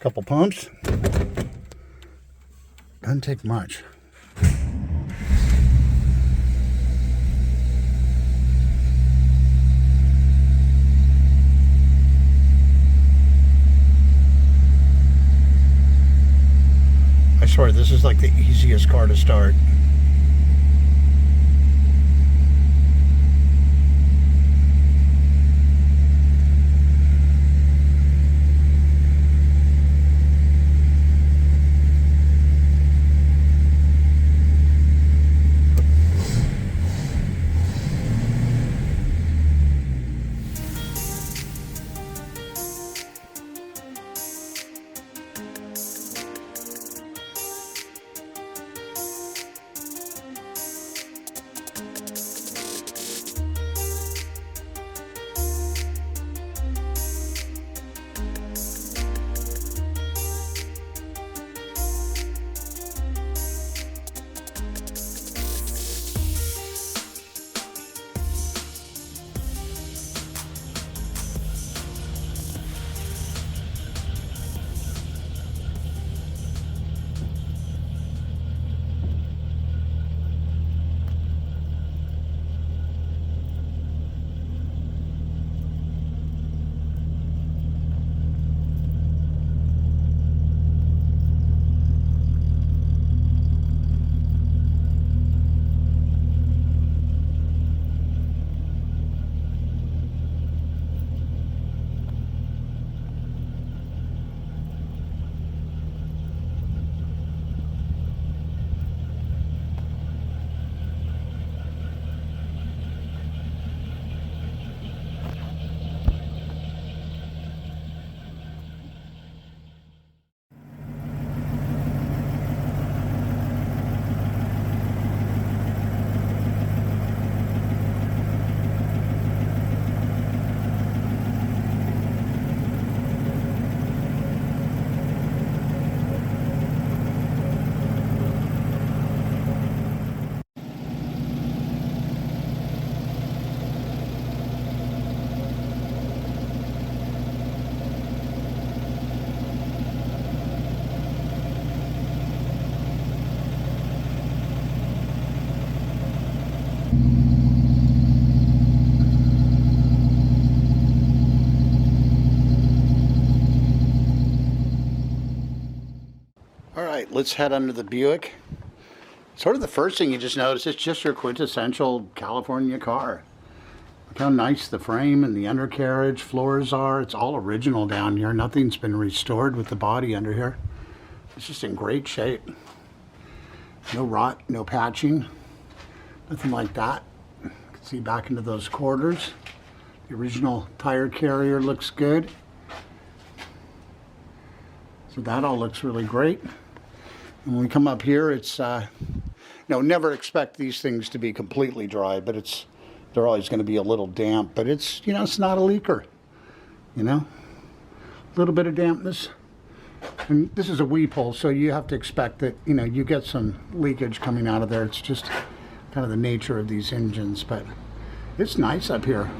Couple pumps. Doesn't take much. I swear, this is like the easiest car to start. Alright, let's head under the Buick. Sort of the first thing you just notice, it's just your quintessential California car. Look how nice the frame and the undercarriage floors are. It's all original down here. Nothing's been restored with the body under here. It's just in great shape. No rot, no patching, nothing like that. You can see back into those quarters. The original tire carrier looks good. So that all looks really great. And when we come up here, it's, never expect these things to be completely dry, but they're always going to be a little damp. But it's, it's not a leaker, a little bit of dampness. And this is a weep-hole, so you have to expect that, you get some leakage coming out of there. It's just kind of the nature of these engines, but it's nice up here.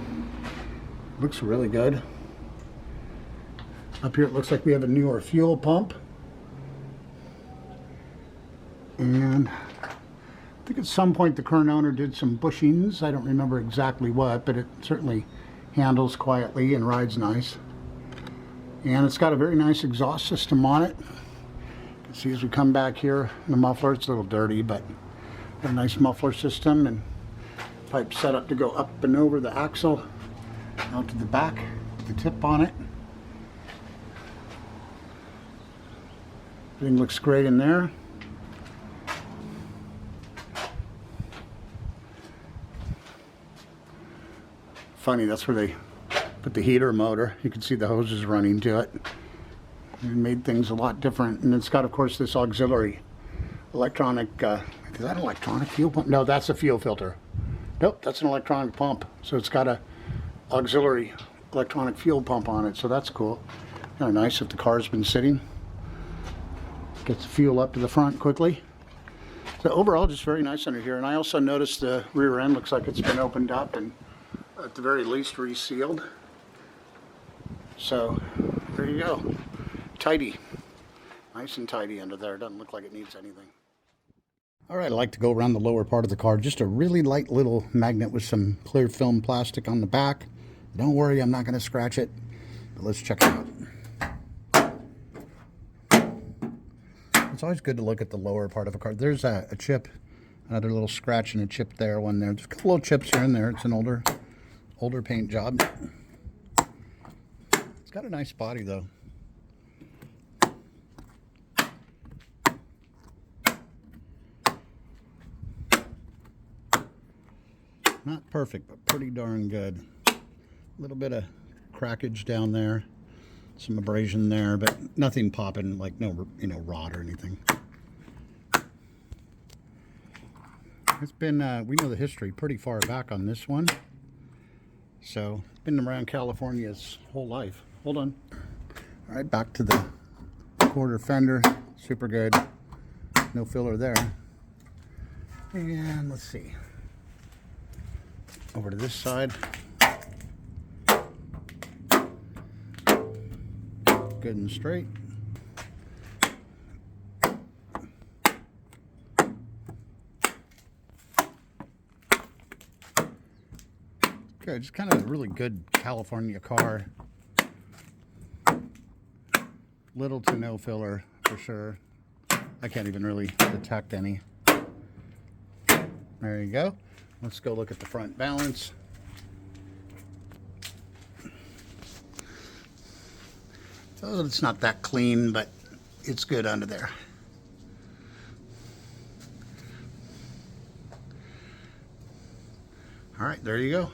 Looks really good. Up here it looks like we have a newer fuel pump. And I think at some point the current owner did some bushings. I don't remember exactly what, but it certainly handles quietly and rides nice. And it's got a very nice exhaust system on it. You can see as we come back here, the muffler, it's a little dirty, but got a nice muffler system and pipe set up to go up and over the axle, out to the back, with the tip on it. Everything looks great in there. Funny, that's where they put the heater motor. You can see the hoses running to it. It made things a lot different. And it's got, of course, this auxiliary electronic, is that an electronic fuel pump? No, that's a fuel filter. Nope, that's an electronic pump. So it's got a auxiliary electronic fuel pump on it, so that's cool. Kind of nice if the car's been sitting. Gets the fuel up to the front quickly. So overall, just very nice under here. And I also noticed the rear end looks like it's been opened up and at the very least resealed. So there you go. tidy. Nice and tidy under there. Doesn't look like it needs anything. All right, I like to go around the lower part of the car. Just a really light little magnet with some clear film plastic on the back. Don't worry, I'm not going to scratch it. But let's check it out. It's always good to look at the lower part of a car. There's a chip, another little scratch and a chip there, one there. There's a couple little chips here and there. It's an older paint job. It's got a nice body though. Not perfect, but pretty darn good. A little bit of crackage down there, some abrasion there, but nothing popping, like no, rot or anything. It's been, we know the history pretty far back on this one. So, been around California his whole life. Hold on. All right, back to the quarter fender. Super good. No filler there. And let's see. Over to this side. Good and straight. Good, just kind of a really good California car. Little to no filler for sure. I can't even really detect any. There you go. Let's go look at the front balance. So it's not that clean, but it's good under there. All right, there you go.